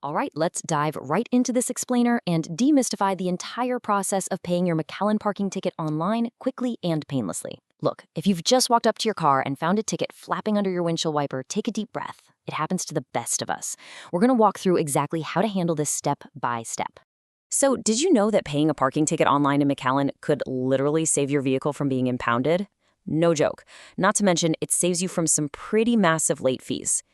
All right, let's dive right into this explainer and demystify the entire process of paying your McAllen parking ticket online quickly and painlessly. Look, if you've just walked up to your car and found a ticket flapping under your windshield wiper, take a deep breath. It happens to the best of us. We're going to walk through exactly how to handle this step by step. So, did you know that paying a parking ticket online in McAllen could literally save your vehicle from being impounded? No joke. Not to mention, it saves you from some pretty massive late fees.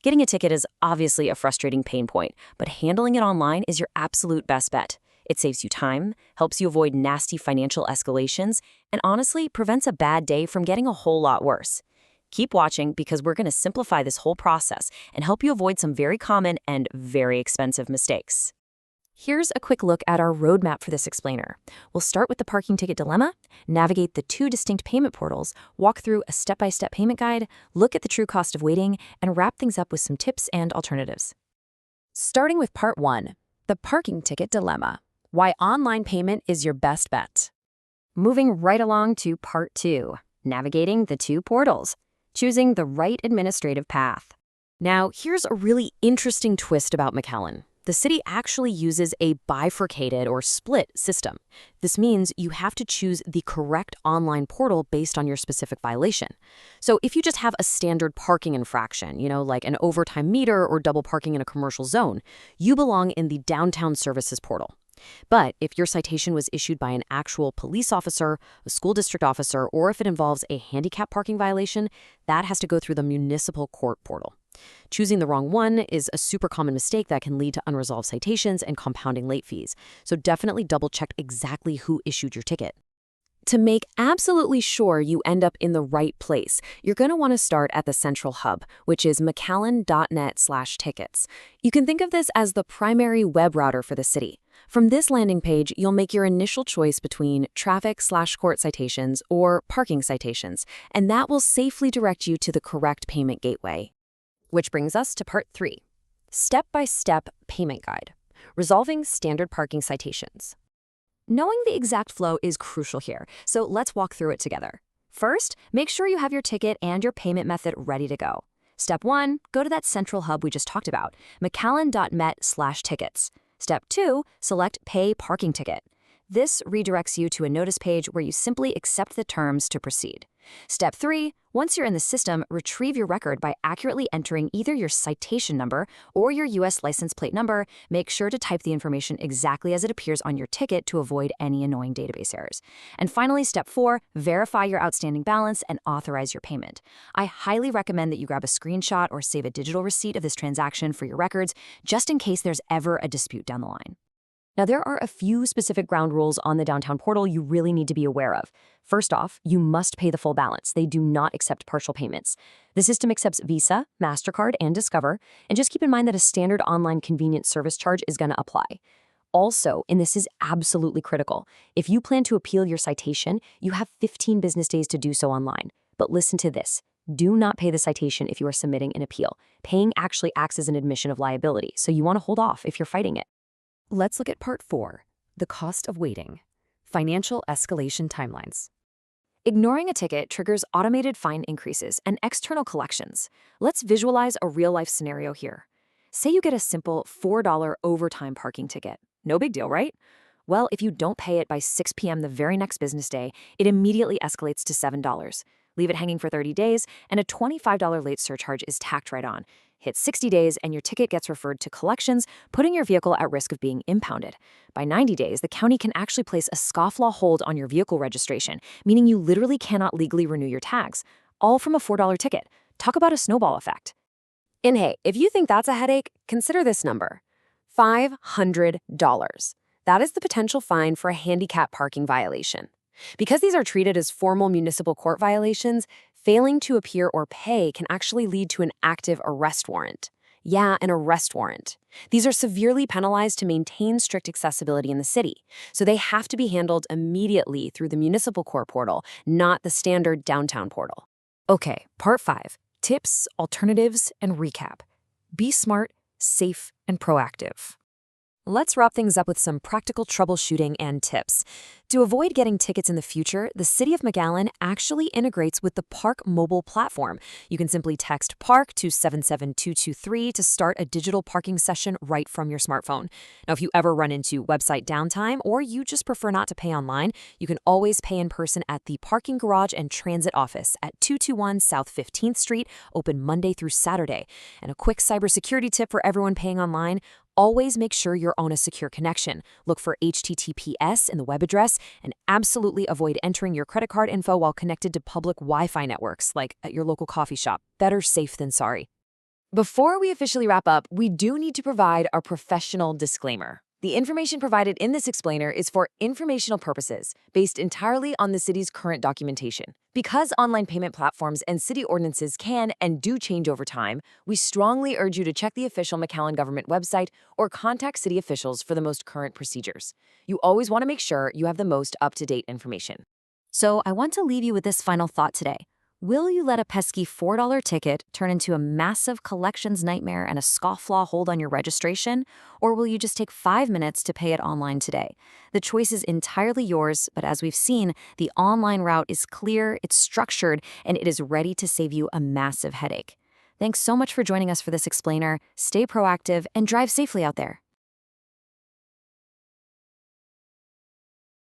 Getting a ticket is obviously a frustrating pain point, but handling it online is your absolute best bet. It saves you time, helps you avoid nasty financial escalations, and honestly prevents a bad day from getting a whole lot worse. Keep watching because we're going to simplify this whole process and help you avoid some very common and very expensive mistakes. Here's a quick look at our roadmap for this explainer. We'll start with the parking ticket dilemma, navigate the two distinct payment portals, walk through a step-by-step payment guide, look at the true cost of waiting, and wrap things up with some tips and alternatives. Starting with part 1, the parking ticket dilemma, why online payment is your best bet. Moving right along to part 2, navigating the two portals, choosing the right administrative path. Now, here's a really interesting twist about McAllen. The city actually uses a bifurcated or split system. This means you have to choose the correct online portal based on your specific violation. So if you just have a standard parking infraction, like an overtime meter or double parking in a commercial zone, you belong in the downtown services portal. But if your citation was issued by an actual police officer, a school district officer, or if it involves a handicap parking violation, that has to go through the municipal court portal. Choosing the wrong one is a super common mistake that can lead to unresolved citations and compounding late fees. So definitely double-check exactly who issued your ticket. To make absolutely sure you end up in the right place, you're going to want to start at the central hub, which is mcallen.net/tickets. You can think of this as the primary web router for the city. From this landing page, you'll make your initial choice between traffic/court citations or parking citations, and that will safely direct you to the correct payment gateway. Which brings us to part 3, step-by-step payment guide, resolving standard parking citations. Knowing the exact flow is crucial here, so let's walk through it together. First, make sure you have your ticket and your payment method ready to go. Step 1, go to that central hub we just talked about, mcallen.met/tickets. Step 2, select Pay Parking Ticket. This redirects you to a notice page where you simply accept the terms to proceed. Step 3, once you're in the system, retrieve your record by accurately entering either your citation number or your U.S. license plate number. Make sure to type the information exactly as it appears on your ticket to avoid any annoying database errors. And finally, step 4, verify your outstanding balance and authorize your payment. I highly recommend that you grab a screenshot or save a digital receipt of this transaction for your records, just in case there's ever a dispute down the line. Now, there are a few specific ground rules on the downtown portal you really need to be aware of. First off, you must pay the full balance. They do not accept partial payments. The system accepts Visa, MasterCard, and Discover, and just keep in mind that a standard online convenience service charge is going to apply. Also, and this is absolutely critical, if you plan to appeal your citation, you have 15 business days to do so online. But listen to this. Do not pay the citation if you are submitting an appeal. Paying actually acts as an admission of liability, so you want to hold off if you're fighting it. Let's look at part 4, the cost of waiting, financial escalation timelines. Ignoring a ticket triggers automated fine increases and external collections. Let's visualize a real-life scenario here. Say you get a simple $4 overtime parking ticket. No big deal, right? Well, if you don't pay it by 6 p.m. the very next business day, it immediately escalates to $7. Leave it hanging for 30 days, and a $25 late surcharge is tacked right on. Hit 60 days and your ticket gets referred to collections, putting your vehicle at risk of being impounded. By 90 days, the county can actually place a scofflaw hold on your vehicle registration, meaning you literally cannot legally renew your tags. All from a $4 ticket. Talk about a snowball effect. And hey, if you think that's a headache, consider this number. $500. That is the potential fine for a handicap parking violation. Because these are treated as formal municipal court violations, failing to appear or pay can actually lead to an active arrest warrant. Yeah, an arrest warrant. These are severely penalized to maintain strict accessibility in the city, so they have to be handled immediately through the municipal court portal, not the standard downtown portal. Okay, part 5, tips, alternatives, and recap. Be smart, safe, and proactive. Let's wrap things up with some practical troubleshooting and tips. To avoid getting tickets in the future, the City of McAllen actually integrates with the Park mobile platform. You can simply text PARK to 77223 to start a digital parking session right from your smartphone. Now, if you ever run into website downtime or you just prefer not to pay online, you can always pay in person at the Parking Garage and Transit Office at 221 South 15th Street, open Monday through Saturday. And a quick cybersecurity tip for everyone paying online: always make sure you're on a secure connection. Look for HTTPS in the web address and absolutely avoid entering your credit card info while connected to public Wi-Fi networks, like at your local coffee shop. Better safe than sorry. Before we officially wrap up, we do need to provide our professional disclaimer. The information provided in this explainer is for informational purposes, based entirely on the city's current documentation. Because online payment platforms and city ordinances can and do change over time, we strongly urge you to check the official McAllen government website or contact city officials for the most current procedures. You always want to make sure you have the most up-to-date information. So I want to leave you with this final thought today. Will you let a pesky $4 ticket turn into a massive collections nightmare and a scofflaw hold on your registration? Or will you just take 5 minutes to pay it online today? The choice is entirely yours, but as we've seen, the online route is clear, it's structured, and it is ready to save you a massive headache. Thanks so much for joining us for this explainer. Stay proactive and drive safely out there.